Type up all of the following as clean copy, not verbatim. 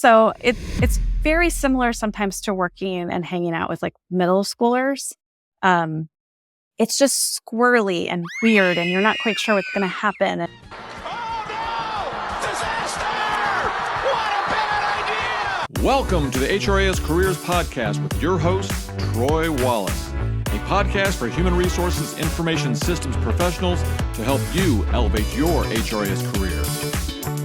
So it's very similar sometimes to working and hanging out with like middle schoolers. It's just squirrely and weird, and you're not quite sure what's going to happen. Welcome to the HRIS Careers Podcast with your host, Troy Wallace, a podcast for human resources information systems professionals to help you elevate your HRIS career.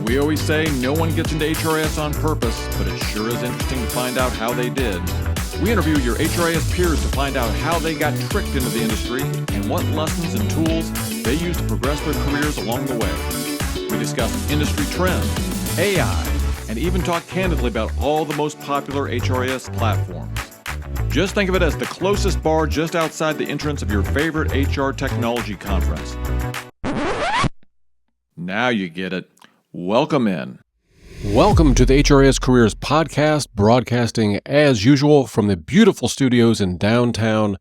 We always say no one gets into HRIS on purpose, but it sure is interesting to find out how they did. We interview your HRIS peers to find out how they got tricked into the industry and what lessons and tools they use to progress their careers along the way. We discuss industry trends, AI, and even talk candidly about all the most popular HRIS platforms. Just think of it as the closest bar just outside the entrance of your favorite HR technology conference. Now you get it. Welcome in. Welcome to the HRIS Careers Podcast, broadcasting as usual from the beautiful studios in downtown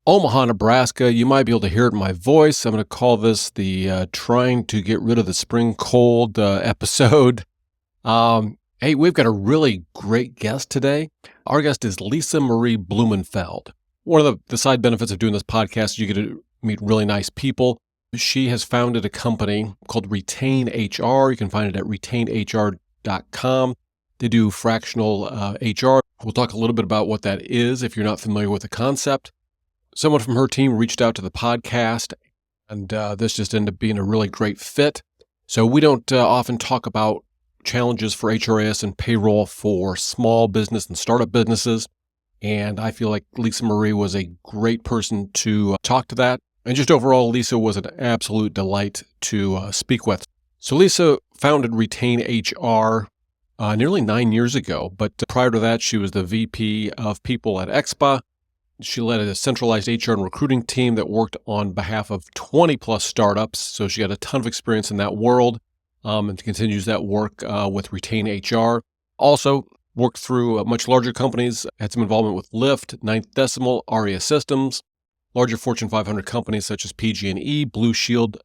Omaha, Nebraska. You might be able to hear it in my voice. I'm going to call this the trying to get rid of the spring cold episode. Hey, we've got a really great guest today. Our guest is Lisa-Maree Blumenfeld. One of the side benefits of doing this podcast is you get to meet really nice people. She has founded a company called RetainHR. You can find it at RetainHR.com. They do fractional HR. We'll talk a little bit about what that is if you're not familiar with the concept. Someone from her team reached out to the podcast, and this just ended up being a really great fit. So we don't often talk about challenges for HRIS and payroll for small business and startup businesses. And I feel like Lisa-Maree was a great person to talk to that. And just overall, Lisa was an absolute delight to speak with. So Lisa founded RetainHR nearly 9 years ago. But prior to that, she was the VP of People at Expa. She led a centralized HR and recruiting team that worked on behalf of 20 plus startups. So she got a ton of experience in that world. And continues that work with RetainHR. Also worked through much larger companies, had some involvement with Lyft, Ninth Decimal, RES Systems, larger Fortune 500 companies such as PG&E, Blue Shield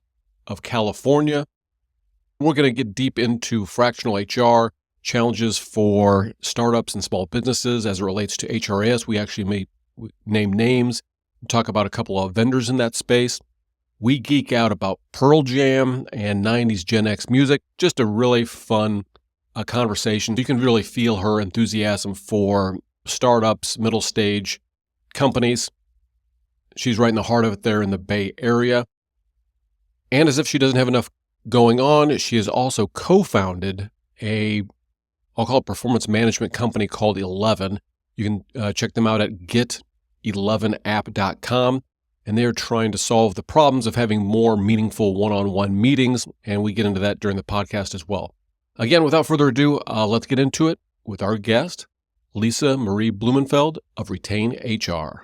of California. We're going to get deep into fractional HR, challenges for startups and small businesses as it relates to HRIS. We actually may name names, talk about a couple of vendors in that space. We geek out about Pearl Jam and 90s Gen X music. Just a really fun conversation. You can really feel her enthusiasm for startups, middle stage companies. She's right in the heart of it there in the Bay Area. And as if she doesn't have enough going on, she has also co-founded I'll call it performance management company called 11. You can check them out at get11app.com. And they're trying to solve the problems of having more meaningful one-on-one meetings, and we get into that during the podcast as well. Again, without further ado, let's get into it with our guest, Lisa-Maree Blumenfeld of RetainHR.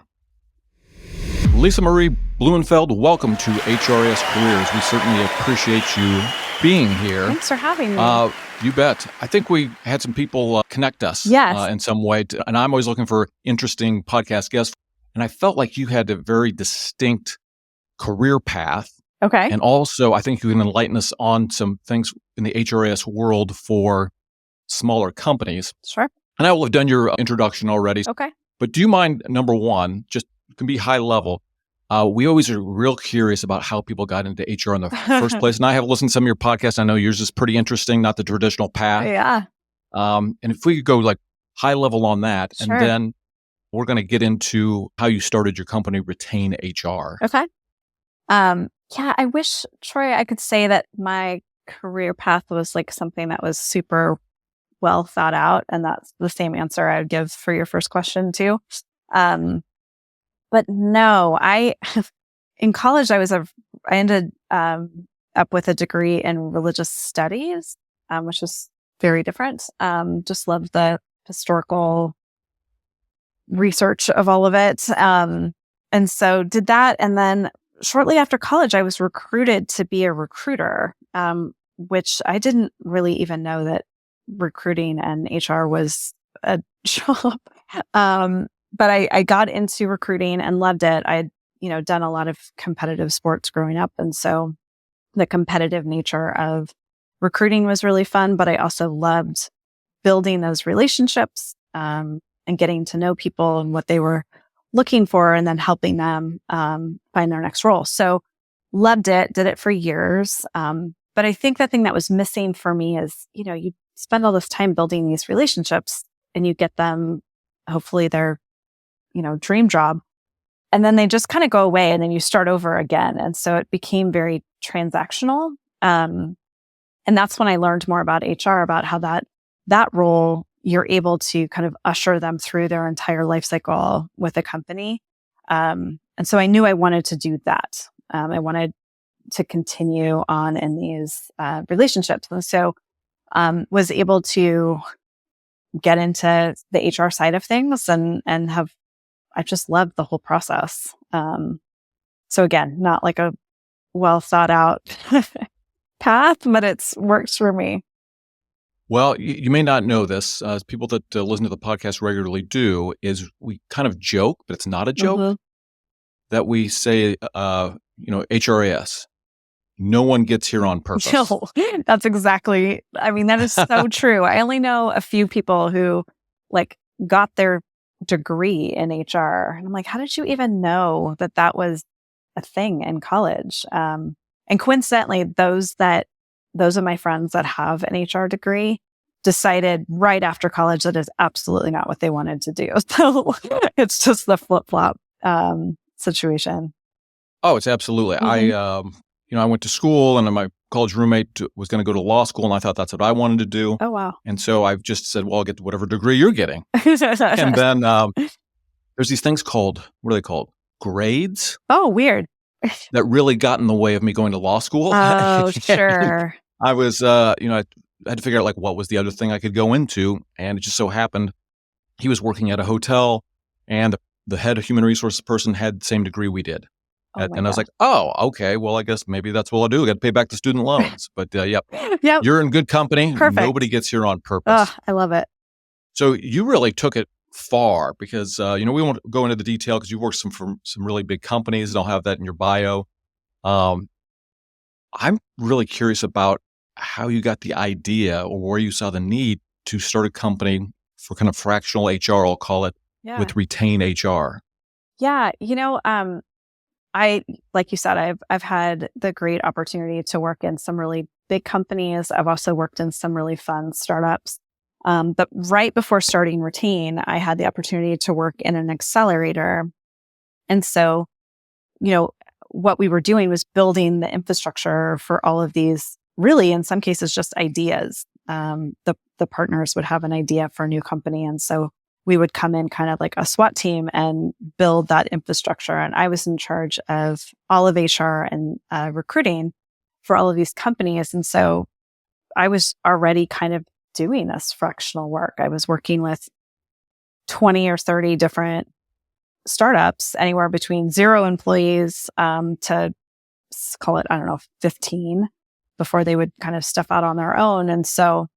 Lisa-Maree Blumenfeld, welcome to HRIS Careers. We certainly appreciate you being here. Thanks for having me. You bet. I think we had some people connect us in some way, and I'm always looking for interesting podcast guests. And I felt like you had a very distinct career path. Okay. And also, I think you can enlighten us on some things in the HRIS world for smaller companies. Sure. And I will have done your introduction already. Okay. But do you mind, number one, just can be high level. We always are real curious about how people got into HR in the first place. And I have listened to some of your podcasts. I know yours is pretty interesting, not the traditional path. Yeah. And if we could go like high level on that, Sure. and then we're going to get into how you started your company, RetainHR. Okay. I wish, Troy, I could say that my career path was like something that was super well thought out. And that's the same answer I would give for your first question too. But no, in college, I ended up with a degree in religious studies, which is very different. Just loved the historical research of all of it. And so did that. And then shortly after college, I was recruited to be a recruiter, which I didn't really even know that recruiting and HR was a job. But I got into recruiting and loved it. I'd, done a lot of competitive sports growing up. And so the competitive nature of recruiting was really fun, but I also loved building those relationships and getting to know people and what they were looking for, and then helping them find their next role. So loved it, did it for years. But I think the thing that was missing for me is, you spend all this time building these relationships and you get them, hopefully their, dream job. And then they just kind of go away and then you start over again. And so it became very transactional. And that's when I learned more about HR, about how that role, you're able to kind of usher them through their entire life cycle with a company. And so I knew I wanted to do that. I wanted to continue on in these relationships. And so was able to get into the HR side of things and I just loved the whole process. So again, not like a well thought out path, but it's works for me. Well, you may not know this. People that listen to the podcast regularly do, is we kind of joke, but it's not a joke, that we say, HRIS. No one gets here on purpose. No, that's exactly, that is so true. I only know a few people who got their degree in HR. And I'm like, how did you even know that was a thing in college? And coincidentally, those of my friends that have an HR degree decided right after college that is absolutely not what they wanted to do. So it's just the flip-flop situation. Oh, it's absolutely. I went to school and my college roommate was going to go to law school and I thought that's what I wanted to do. Oh, wow. And so I've just said, well, I'll get whatever degree you're getting. And then there's these things called, what are they called? Grades? Oh, weird. That really got in the way of me going to law school. Oh, sure. I was, I had to figure out what was the other thing I could go into. And it just so happened he was working at a hotel and the head of human resources person had the same degree we did. And I was like, oh, okay, well, I guess maybe that's what I'll do. I got to pay back the student loans. But yep, you're in good company. Perfect. Nobody gets here on purpose. I love it. So you really took it far because, we won't go into the detail because you worked for some really big companies and I'll have that in your bio. I'm really curious about how you got the idea or where you saw the need to start a company for kind of fractional HR, I'll call it, with RetainHR. Yeah. Like you said, I've had the great opportunity to work in some really big companies. I've also worked in some really fun startups. But right before starting Retain, I had the opportunity to work in an accelerator. And so, what we were doing was building the infrastructure for all of these, really, in some cases, just ideas. The partners would have an idea for a new company. And so we would come in kind of like a SWAT team and build that infrastructure. And I was in charge of all of HR and recruiting for all of these companies. And so I was already kind of doing this fractional work. I was working with 20 or 30 different startups, anywhere between 0 employees to call it, 15 before they would kind of step out on their own. And so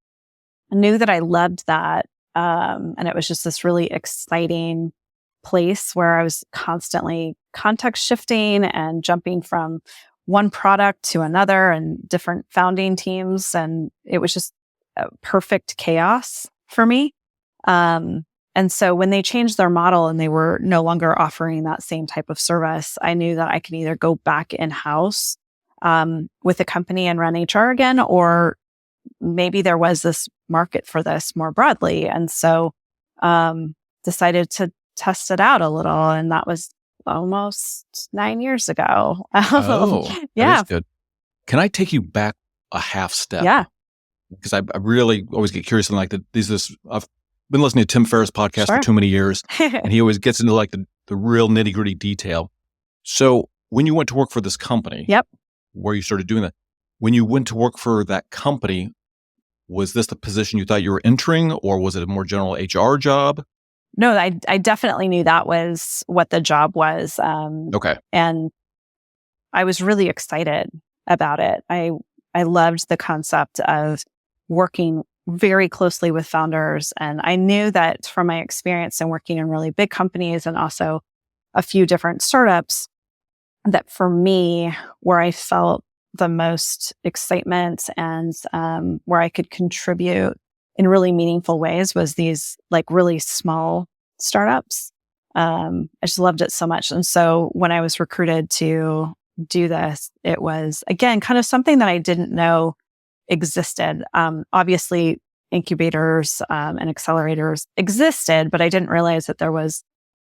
I knew that I loved that. And it was just this really exciting place where I was constantly context shifting and jumping from one product to another and different founding teams. And it was just a perfect chaos for me. And so when they changed their model and they were no longer offering that same type of service, I knew that I could either go back in-house with a company and run HR again, or maybe there was this market for this more broadly. And so decided to test it out a little. And that was almost 9 years ago. That is good. Can I take you back a half step? Yeah. Because I really always get curious. And I've been listening to Tim Ferriss' podcast for too many years. And he always gets into the real nitty gritty detail. So when you went to work for this company, where you started doing that, when you went to work for that company, was this the position you thought you were entering, or was it a more general HR job? No, I definitely knew that was what the job was. Okay. And I was really excited about it. I loved the concept of working very closely with founders. And I knew that from my experience in working in really big companies and also a few different startups, that for me, where I felt the most excitement and where I could contribute in really meaningful ways was these like really small startups. I just loved it so much. And so when I was recruited to do this, it was, again, kind of something that I didn't know existed. Obviously, incubators and accelerators existed, but I didn't realize that there was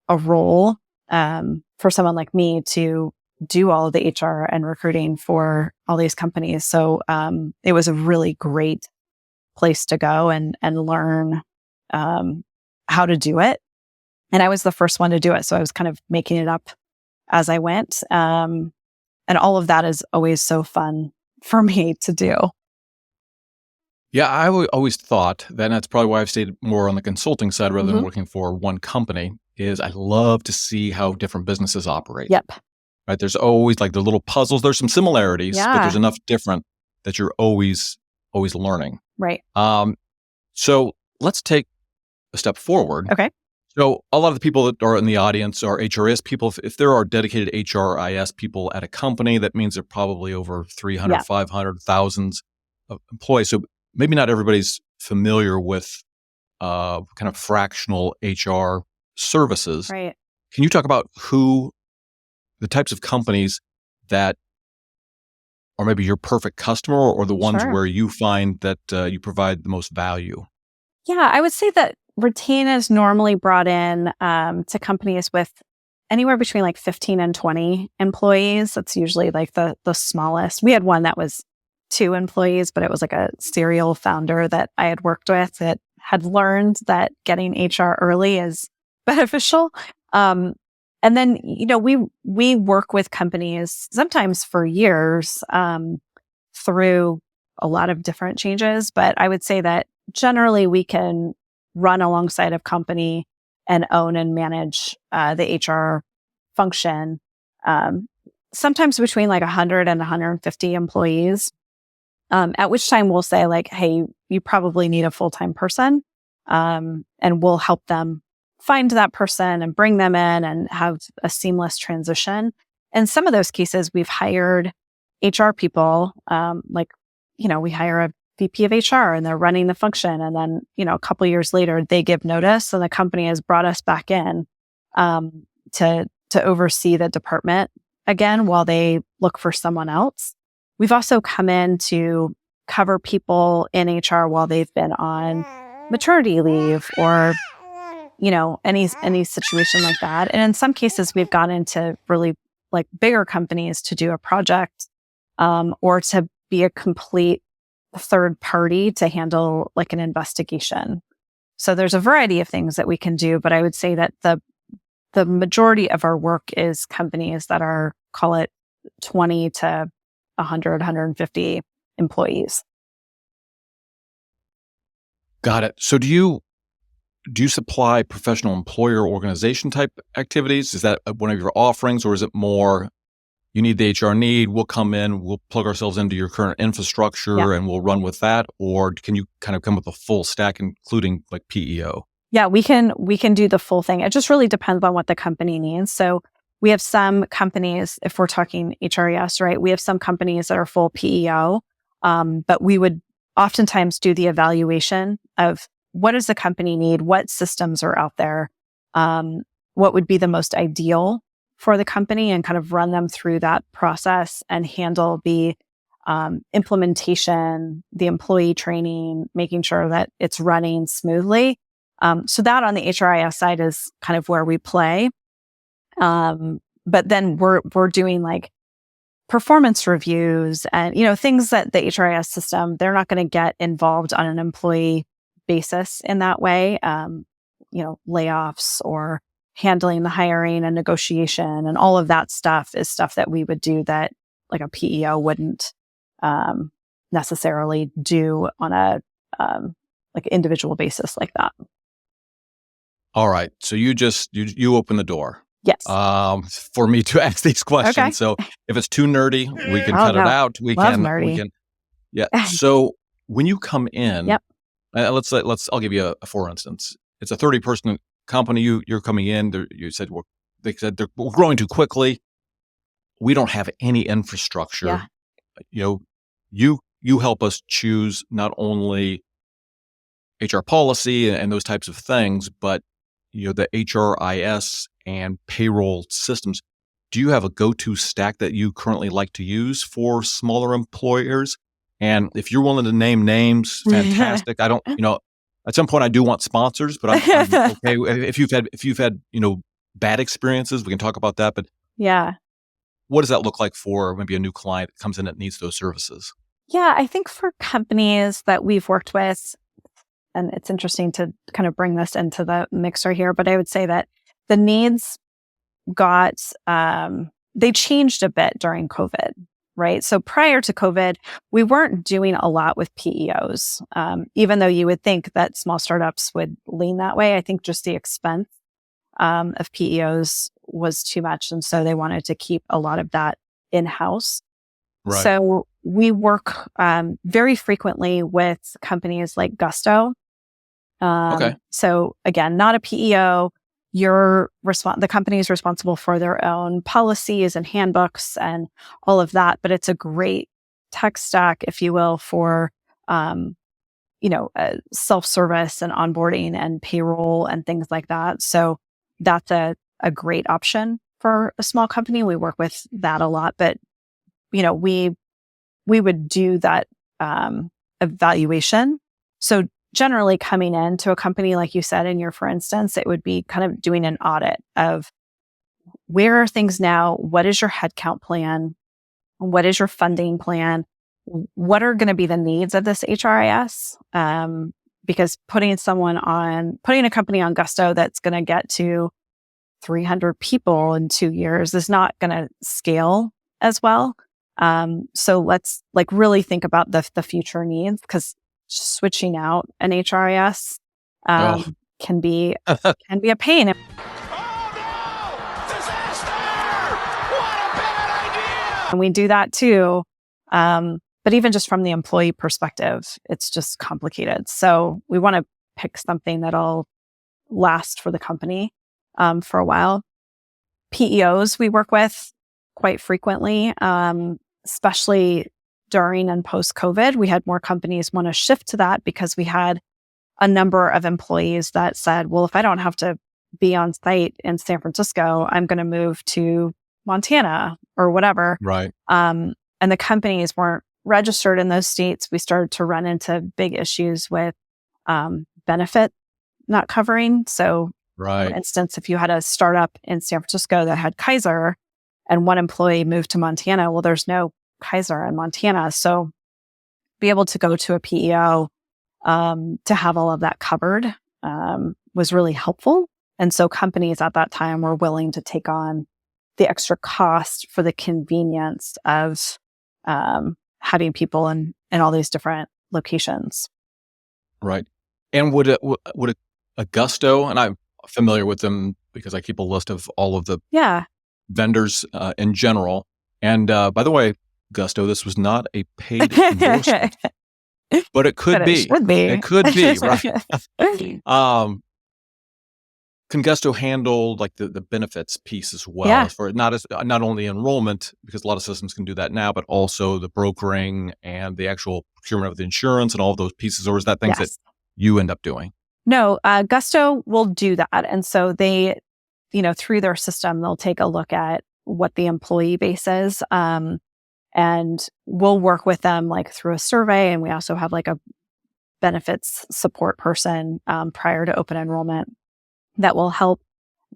a role for someone like me to do all of the HR and recruiting for all these companies. So it was a really great place to go and learn how to do it. And I was the first one to do it. So I was kind of making it up as I went. And all of that is always so fun for me to do. Yeah, I always thought that, and that's probably why I've stayed more on the consulting side rather than working for one company, is I love to see how different businesses operate. Yep. Right? There's always like the little puzzles. There's some similarities, but there's enough different that you're always learning. Right. So let's take a step forward. Okay. So a lot of the people that are in the audience are HRIS people. If there are dedicated HRIS people at a company, that means they're probably over 300, 500, thousands of employees. So maybe not everybody's familiar with kind of fractional HR services. Right. Can you talk about the types of companies that are maybe your perfect customer or the ones where you find that you provide the most value? Yeah, I would say that Retain is normally brought in to companies with anywhere between like 15 and 20 employees. That's usually like the smallest. We had one that was 2 employees, but it was like a serial founder that I had worked with that had learned that getting HR early is beneficial. And then, we work with companies sometimes for years through a lot of different changes. But I would say that generally we can run alongside a company and own and manage the HR function, sometimes between like 100 and 150 employees. At which time we'll say like, hey, you probably need a full-time person. And we'll help them find that person and bring them in and have a seamless transition. In some of those cases, we've hired HR people, we hire a VP of HR and they're running the function. And then, a couple of years later, they give notice and the company has brought us back in to oversee the department again while they look for someone else. We've also come in to cover people in HR while they've been on maternity leave or, any situation like that. And in some cases, we've gone into really like bigger companies to do a project or to be a complete third party to handle like an investigation. So there's a variety of things that we can do, but I would say that the majority of our work is companies that are, call it 20 to 100, 150 employees. Got it. So do you supply professional employer organization type activities? Is that one of your offerings, or is it more you need the HR need, we'll come in, we'll plug ourselves into your current infrastructure and we'll run with that? Or can you kind of come with a full stack, including like PEO? Yeah, we can do the full thing. It just really depends on what the company needs. So we have some companies, if we're talking HRIS, right? We have some companies that are full PEO, but we would oftentimes do the evaluation of what does the company need? What systems are out there? What would be the most ideal for the company, and kind of run them through that process and handle the implementation, the employee training, making sure that it's running smoothly. So that on the HRIS side is kind of where we play. But then we're doing like performance reviews and, things that the HRIS system, they're not going to get involved on an employee basis in that way. Layoffs or handling the hiring and negotiation and all of that stuff is stuff that we would do that like a PEO wouldn't necessarily do on a like individual basis like that. All right. So you open the door. Yes. For me to ask these questions. Okay. So if it's too nerdy, we can cut it out. Nerdy. Yeah. So when you come in, Yep. I'll give you a for instance. It's a 30-person company. You're coming in. They said we're growing too quickly. We don't have any infrastructure. Yeah. You help us choose not only HR policy and those types of things, but the HRIS and payroll systems. Do you have a go-to stack that you currently like to use for smaller employers? And if you're willing to name names, fantastic. I don't, at some point I do want sponsors, but I'm okay. If you've had, bad experiences, we can talk about that. But yeah, what does that look like for maybe a new client that comes in that needs those services? Yeah, I think for companies that we've worked with, and it's interesting to kind of bring this into the mixer here, but I would say that the needs they changed a bit during COVID, right? So prior to COVID, we weren't doing a lot with PEOs. Even though you would think that small startups would lean that way, I think just the expense of PEOs was too much. And so they wanted to keep a lot of that in-house. Right. So we work very frequently with companies like Gusto. Okay. So again, not a PEO. The company is responsible for their own policies and handbooks and all of that, but it's a great tech stack, if you will, for self-service and onboarding and payroll and things like that. So that's a great option for a small company. We work with that a lot, but we would do that evaluation. So generally coming into a company, like you said in your, for instance, it would be kind of doing an audit of where are things now? What is your headcount plan? What is your funding plan? What are going to be the needs of this HRIS? Because putting a company on Gusto that's going to get to 300 people in 2 years is not going to scale as well. So let's really think about the future needs, because switching out an HRIS can be a pain. Oh no! Disaster! What a bad idea! And we do that too. But even just from the employee perspective, it's just complicated. So we want to pick something that'll last for the company for a while. PEOs we work with quite frequently, especially during and post-COVID. We had more companies want to shift to that because we had a number of employees that said, well, if I don't have to be on site in San Francisco, I'm going to move to Montana or whatever. Right. And the companies weren't registered in those states. We started to run into big issues with benefit not covering. So Right. for instance, if you had a startup in San Francisco that had Kaiser and one employee moved to Montana, well, there's no Kaiser in Montana. So be able to go to a PEO to have all of that covered was really helpful. And so companies at that time were willing to take on the extra cost for the convenience of having people in all these different locations. Right. And would a Gusto, and I'm familiar with them because I keep a list of all of the vendors in general. And by the way, Gusto, this was not a paid endorsement, but it could be. It could be, right? Can Gusto handle like the benefits piece as well? Yeah. For not only enrollment, because a lot of systems can do that now, but also the brokering and the actual procurement of the insurance and all of those pieces, or is that things that you end up doing? No, Gusto will do that. And so they, through their system, they'll take a look at what the employee base is. And we'll work with them like through a survey. And we also have like a benefits support person prior to open enrollment that will help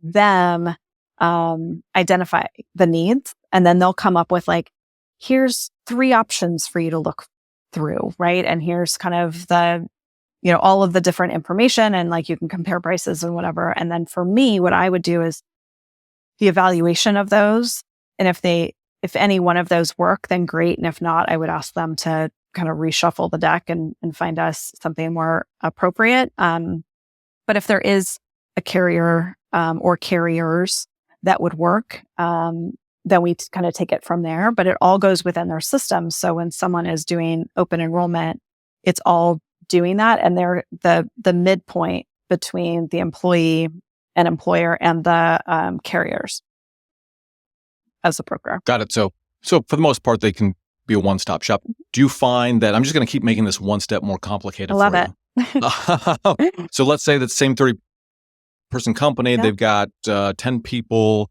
them identify the needs. And then they'll come up with like, here's 3 options for you to look through, right? And here's kind of the, all of the different information, and like you can compare prices and whatever. And then for me, what I would do is the evaluation of those. And if any one of those work, then great. And if not, I would ask them to kind of reshuffle the deck and find us something more appropriate. But if there is a carrier or carriers that would work, then we kind of take it from there. But it all goes within their system. So when someone is doing open enrollment, it's all doing that. And they're the midpoint between the employee and employer and the carriers as a broker. Got it. So for the most part, they can be a one-stop shop. Do you find that, I'm just going to keep making this one step more complicated I love for it. you. So let's say that same 30-person company, Yeah. they've got 10 people,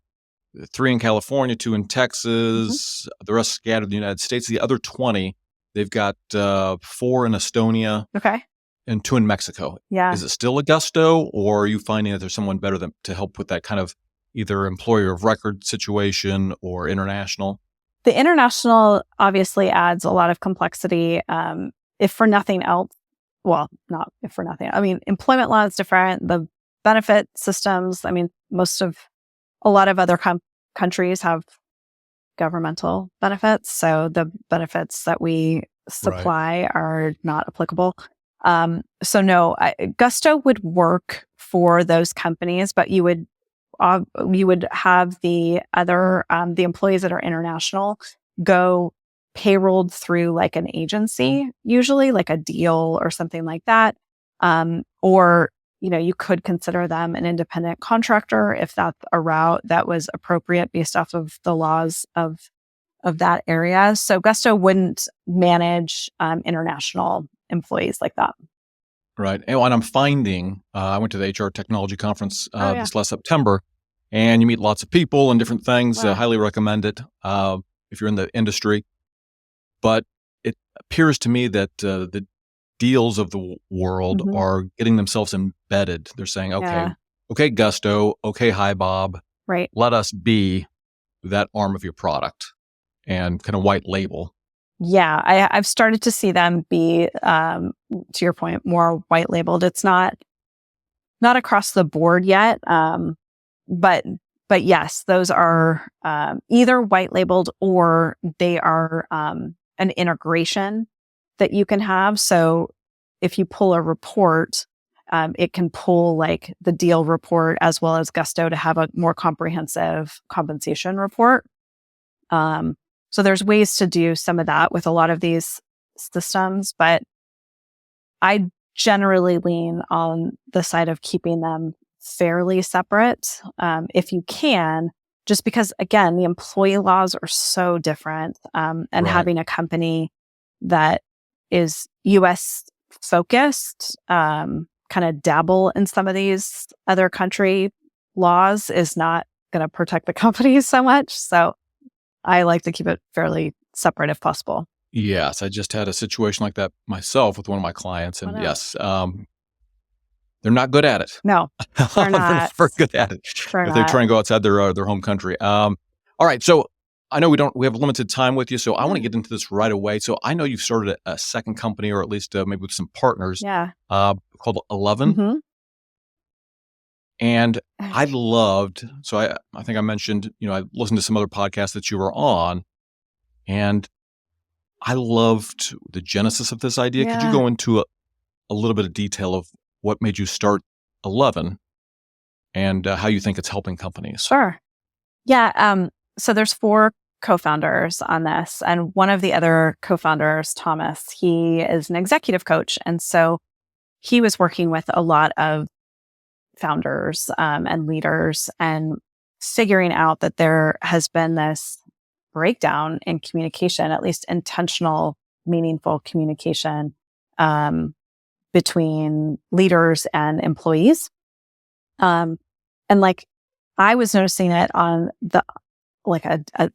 3 in California, 2 in Texas, the rest scattered in the United States. The other 20, they've got 4 in Estonia Okay. and 2 in Mexico. Yeah. Is it still a gusto, or are you finding that there's someone better to help with that kind of either employer of record situation or international? The international obviously adds a lot of complexity. If for nothing else, well, not if for nothing. I mean, employment law is different. The benefit systems, I mean, a lot of other countries have governmental benefits. So the benefits that we supply are not applicable. So no, Gusto would work for those companies, but you would have the other, the employees that are international go payrolled through like an agency, usually like a deal or something like that. Or, you could consider them an independent contractor if that's a route that was appropriate based off of the laws of that area. So Gusto wouldn't manage international employees like that. Right. And I'm finding, I went to the HR technology conference Yeah. this last September, and you meet lots of people and different things. Wow. Highly recommend it if you're in the industry. But it appears to me that the deals of the world are getting themselves embedded. They're saying, okay, Gusto, okay, hi, Bob. Right. Let us be that arm of your product and kind of white label. Yeah, I've started to see them be, to your point, more white labeled. It's not across the board yet, but yes, those are either white labeled or they are an integration that you can have. So if you pull a report, it can pull like the deal report as well as Gusto to have a more comprehensive compensation report. So there's ways to do some of that with a lot of these systems, but I generally lean on the side of keeping them fairly separate, if you can, just because, again, the employee laws are so different. And having a company that is U.S. focused, kind of dabble in some of these other country laws is not going to protect the company so much. So I like to keep it fairly separate if possible. Yes, I just had a situation like that myself with one of my clients, and yes, they're not good at it. No, they're not. They're very good at it if they try and go outside their home country. All right, so I know we have limited time with you, so I want to get into this right away. So I know you've started a second company, or at least maybe with some partners, called 11. And I loved, so I think I mentioned, I listened to some other podcasts that you were on, and I loved the genesis of this idea. Could you go into a little bit of detail of what made you start 11 and how you think it's helping companies? Sure. Yeah. So there's 4 co-founders on this, and one of the other co-founders, Thomas, he is an executive coach. And so he was working with a lot of founders and leaders and figuring out that there has been this breakdown in communication, at least intentional, meaningful communication between leaders and employees. And like I was noticing it on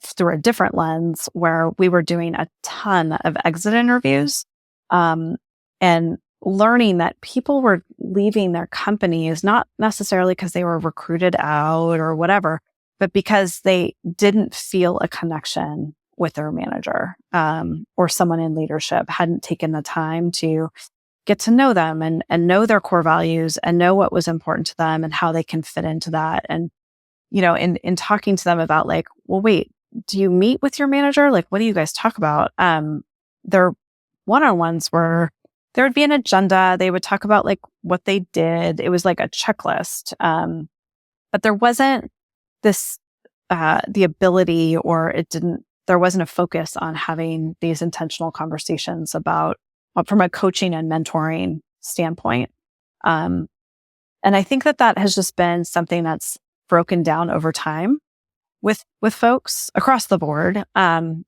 through a different lens where we were doing a ton of exit interviews and learning that people were leaving their companies, not necessarily because they were recruited out or whatever, but because they didn't feel a connection with their manager or someone in leadership, hadn't taken the time to get to know them and know their core values and know what was important to them and how they can fit into that. And, in talking to them about like, well, wait, do you meet with your manager? Like, what do you guys talk about? Their one-on-ones were, there would be an agenda. They would talk about like what they did. It was like a checklist. But there wasn't this, the ability, or there wasn't a focus on having these intentional conversations about, from a coaching and mentoring standpoint. And I think that has just been something that's broken down over time with folks across the board. In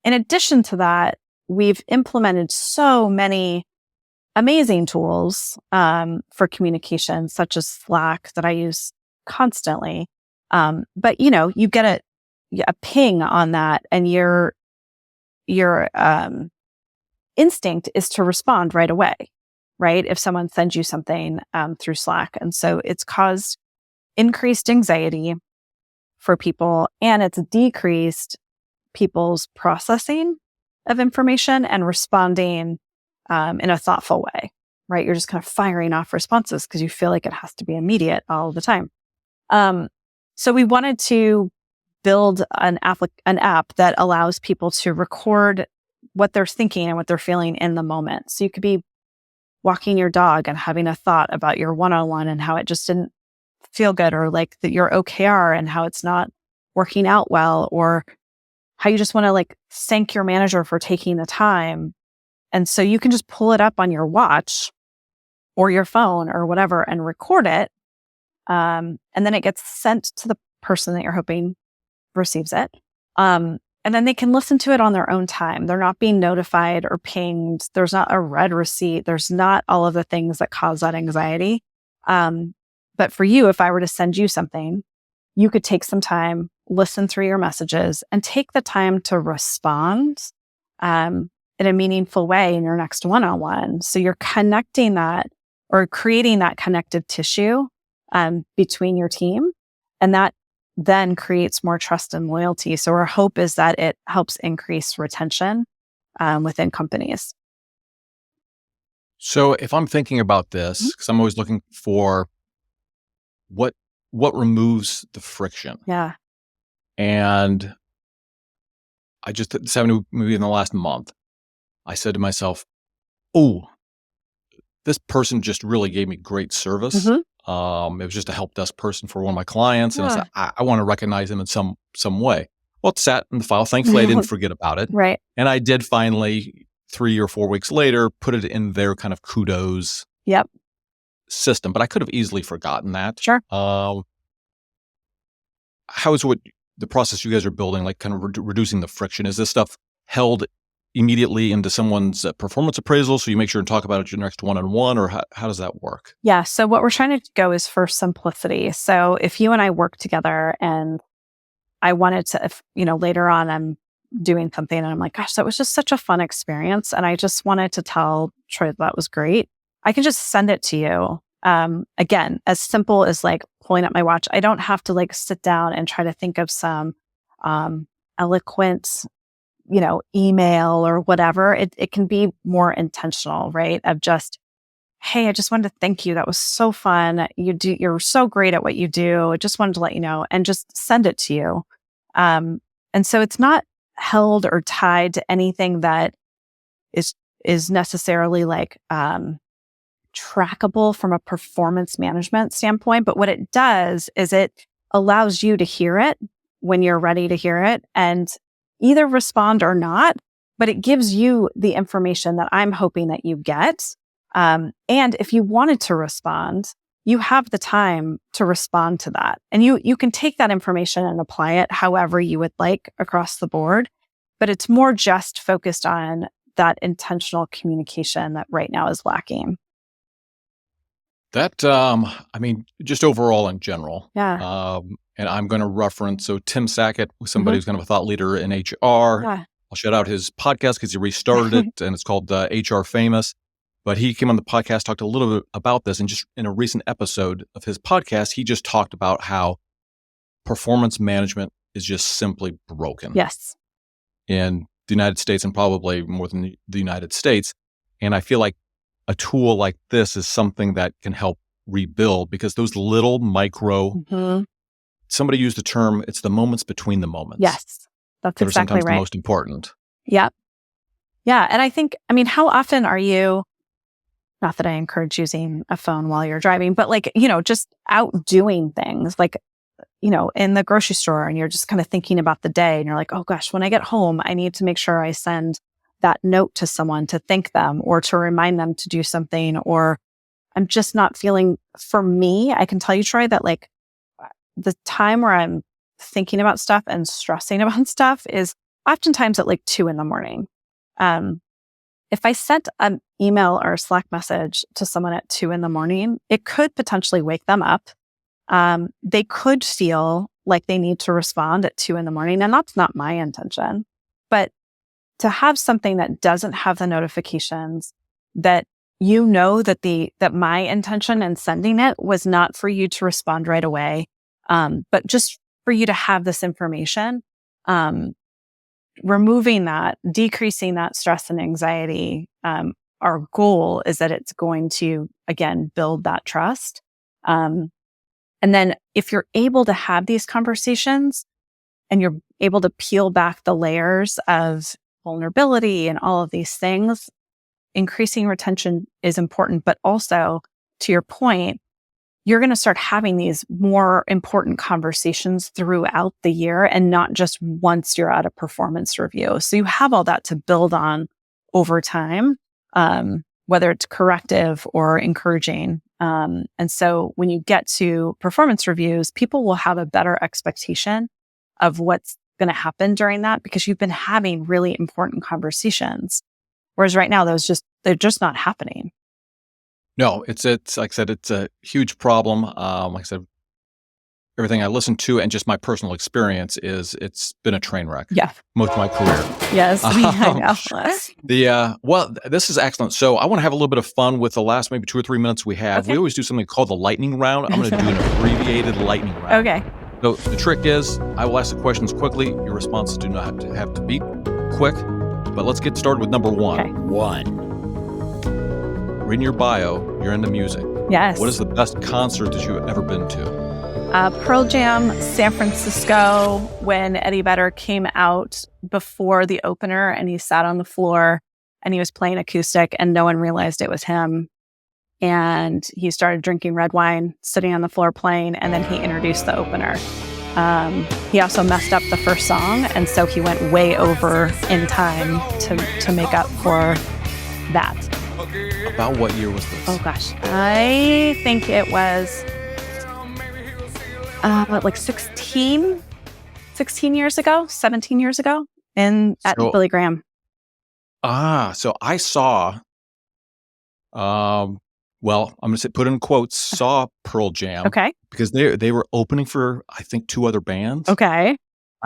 addition to that, we've implemented so many amazing tools for communication, such as Slack that I use constantly. But you get a ping on that, and your instinct is to respond right away, right? If someone sends you something through Slack. And so it's caused increased anxiety for people, and it's decreased people's processing of information and responding in a thoughtful way, right? You're just kind of firing off responses because you feel like it has to be immediate all the time. So we wanted to build an app that allows people to record what they're thinking and what they're feeling in the moment. So you could be walking your dog and having a thought about your one-on-one and how it just didn't feel good, or like your OKR and how it's not working out well, or how you just want to like thank your manager for taking the time. And so you can just pull it up on your watch or your phone or whatever and record it. And then it gets sent to the person that you're hoping receives it. And then they can listen to it on their own time. They're not being notified or pinged. There's not a red receipt. There's not all of the things that cause that anxiety. But for you, if I were to send you something, you could take some time, listen through your messages, and take the time to respond in a meaningful way in your next one-on-one. So you're connecting that or creating that connective tissue between your team, and that then creates more trust and loyalty. So our hope is that it helps increase retention within companies. So if I'm thinking about this, because I'm always looking for what removes the friction. Yeah. And I just decided, maybe in the last month, I said to myself, oh, this person just really gave me great service. Mm-hmm. It was just a help desk person for one of my clients. And I Yeah. said, I want to recognize them in some way. Well, it sat in the file. Thankfully, I didn't forget about it. Right. And I did finally, 3 or 4 weeks later, put it in their kind of kudos Yep. system. But I could have easily forgotten that. Sure. How is what the process you guys are building, like kind of reducing the friction? Is this stuff held immediately into someone's performance appraisal, so you make sure and talk about it at your next one-on-one, or how does that work? Yeah. So what we're trying to go is for simplicity. So if you and I work together and I wanted to, later on I'm doing something and I'm like, gosh, that was just such a fun experience, and I just wanted to tell Troy that was great, I can just send it to you. Again, as simple as like pulling up my watch. I don't have to like sit down and try to think of some eloquent email or whatever. It can be more intentional, right? Of just, hey, I just wanted to thank you. That was so fun. You're so great at what you do. I just wanted to let you know, and just send it to you. And so it's not held or tied to anything that is necessarily like trackable from a performance management standpoint. But what it does is it allows you to hear it when you're ready to hear it and either respond or not, but it gives you the information that I'm hoping that you get. And if you wanted to respond, you have the time to respond to that. And you can take that information and apply it however you would like across the board. But it's more just focused on that intentional communication that right now is lacking. That, just overall in general. Yeah. And I'm going to reference, so Tim Sackett was somebody who's kind of a thought leader in HR. Yeah. I'll shout out his podcast because he restarted it, and it's called HR Famous. But he came on the podcast, talked a little bit about this, and just in a recent episode of his podcast, he just talked about how performance management is just simply broken. Yes. In the United States, and probably more than the United States. And I feel like a tool like this is something that can help rebuild, because those little micro, somebody used the term, it's the moments between the moments. Yes, that's that exactly are sometimes right. the most important. Yeah. Yeah. And I think, how often are you, not that I encourage using a phone while you're driving, but like, just out doing things like, in the grocery store, and you're just kind of thinking about the day, and you're like, oh gosh, when I get home, I need to make sure I send that note to someone to thank them or to remind them to do something, or I'm just not feeling, for me, I can tell you, Troy, that like the time where I'm thinking about stuff and stressing about stuff is oftentimes at like 2 a.m. if I sent an email or a Slack message to someone at 2 a.m, it could potentially wake them up. They could feel like they need to respond at 2 a.m, and that's not my intention. But to have something that doesn't have the notifications, that that my intention in sending it was not for you to respond right away, but just for you to have this information, removing that, decreasing that stress and anxiety. Our goal is that it's going to, again, build that trust. And then if you're able to have these conversations and you're able to peel back the layers of vulnerability and all of these things, increasing retention is important. But also, to your point, you're going to start having these more important conversations throughout the year and not just once you're at a performance review. So you have all that to build on over time, whether it's corrective or encouraging. And so when you get to performance reviews, people will have a better expectation of what's going to happen during that because you've been having really important conversations. Whereas right now, they're just not happening. No, it's like I said, it's a huge problem. Like I said, everything I listen to and just my personal experience is it's been a train wreck. Yeah. Most of my career. Yes. I know. Well, this is excellent. So I want to have a little bit of fun with the last maybe 2 or 3 minutes we have. Okay. We always do something called the lightning round. I'm going to do an abbreviated lightning round. Okay. So the trick is I will ask the questions quickly. Your responses do not have to be quick. But let's get started with number 1. Okay. 1. Reading your bio, you're into music. Yes. What is the best concert that you've ever been to? Pearl Jam, San Francisco, when Eddie Vedder came out before the opener and he sat on the floor and he was playing acoustic and no one realized it was him. And he started drinking red wine, sitting on the floor playing, and then he introduced the opener. He also messed up the first song, and so he went way over in time to make up for that. About what year was this? Oh gosh, I think it was like 16 years ago, 17 years ago, at Billy Graham. So I saw, well, I'm going to say put in quotes, saw Pearl Jam. Okay. Because they were opening for, I think, 2 other bands. Okay.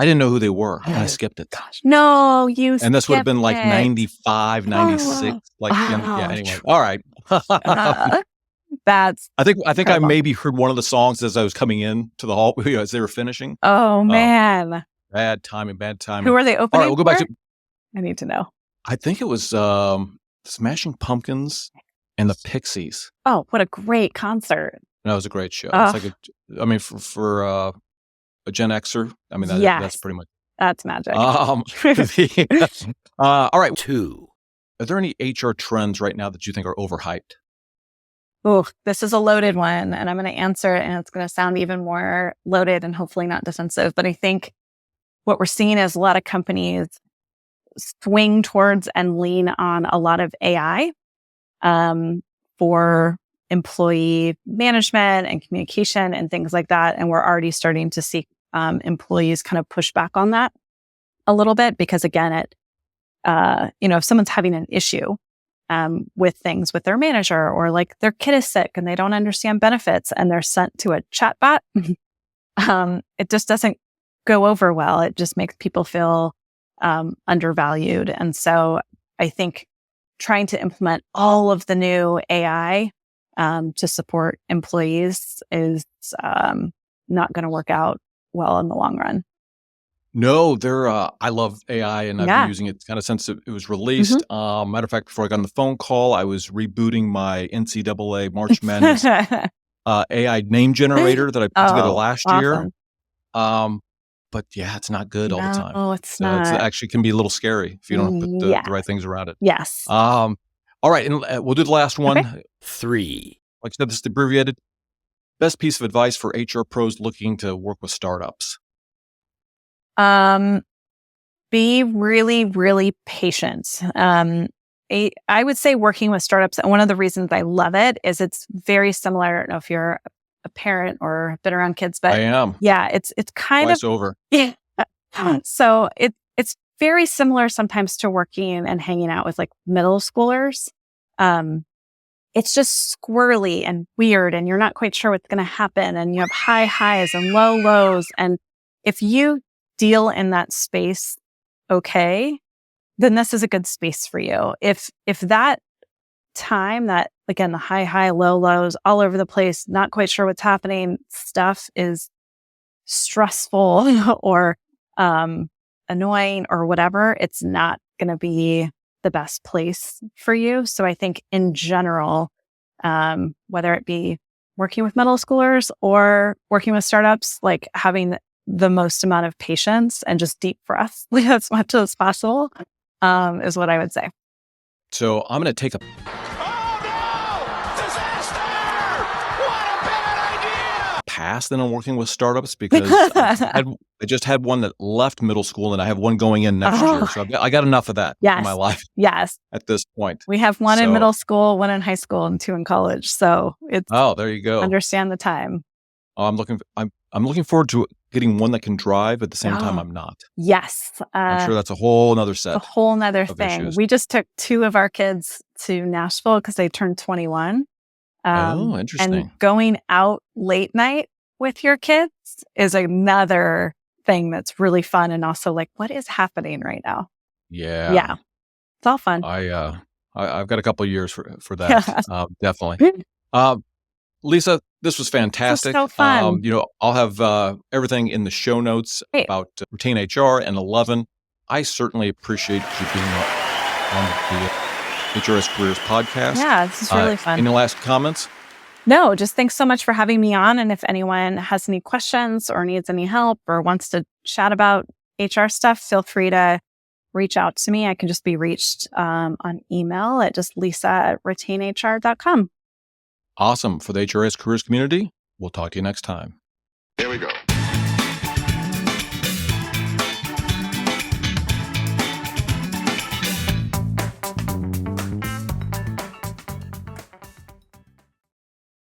I didn't know who they were, and I skipped it. Gosh, no, you And this would have been like skipped it. 95, 96. Yeah, anyway. All right. That's I think incredible. I maybe heard one of the songs as I was coming in to the hall, as they were finishing. Oh, man. Bad timing. Who are they opening All right, we'll go back for? to, I need to know. I think it was Smashing Pumpkins and the Pixies. Oh, what a great concert. That was a great show. Oh. It's like for a Gen Xer, I mean, Yes. that's pretty much. That's magic. All right. 2. Are there any HR trends right now that you think are overhyped? Oh, this is a loaded one, and I'm going to answer it, and it's going to sound even more loaded and hopefully not defensive. But I think what we're seeing is a lot of companies swing towards and lean on a lot of AI for employee management and communication and things like that. And we're already starting to see employees kind of push back on that a little bit because, again, if someone's having an issue with things with their manager, or like their kid is sick and they don't understand benefits and they're sent to a chatbot, it just doesn't go over well. It just makes people feel undervalued. And so I think trying to implement all of the new AI to support employees is not going to work out well in the long run. No, I love AI, and I've been using it kind of since it was released. Matter of fact, before I got on the phone call, I was rebooting my NCAA March Madness AI name generator that I put together last year. But yeah, it's not good all the time. Oh, it's So not. It actually can be a little scary if you don't put the right things around it. Yes. All right, and we'll do the last one. Okay. 3. Like I said, this is abbreviated. Best piece of advice for HR pros looking to work with startups. Be really, really patient. I would say working with startups, and one of the reasons I love it is it's very similar. I don't know if you're a parent or have been around kids, but I am. yeah, it's kind Twice of over. yeah. So it's very similar sometimes to working and hanging out with like middle schoolers. It's just squirrely and weird, and you're not quite sure what's going to happen, and you have high highs and low lows. And if you deal in that space okay, then this is a good space for you. If that time, that again, the high, low lows all over the place, not quite sure what's happening, stuff is stressful or annoying or whatever, it's not going to be the best place for you. So I think in general, whether it be working with middle schoolers or working with startups, like having the most amount of patience and just deep breaths as much as possible is what I would say. So I'm going to take a Oh no! Disaster! What a bad idea! pass then on working with startups because I just had one that left middle school and I have one going in next year. So I got enough of that in my life Yes. at this point. We have one in middle school, one in high school, and 2 in college. So it's there you go. Understand the time. I'm looking forward to getting one that can drive. At the same time, I'm not. Yes. I'm sure that's a whole nother set. A whole nother thing. Issues. We just took 2 of our kids to Nashville because they turned 21. Interesting. And going out late night with your kids is another thing that's really fun, and also like, what is happening right now? Yeah. It's all fun. I've got a couple of years for that. Definitely. Lisa, this was fantastic. This was so fun. I'll have everything in the show notes about RetainHR and 11. I certainly appreciate you being on the HRIS Careers podcast. Yeah, this is really fun. Any last comments? No, just thanks so much for having me on. And if anyone has any questions or needs any help or wants to chat about HR stuff, feel free to reach out to me. I can just be reached on email at just Lisa@RetainHR.com. Awesome. For the HRIS Careers community, we'll talk to you next time. Here we go.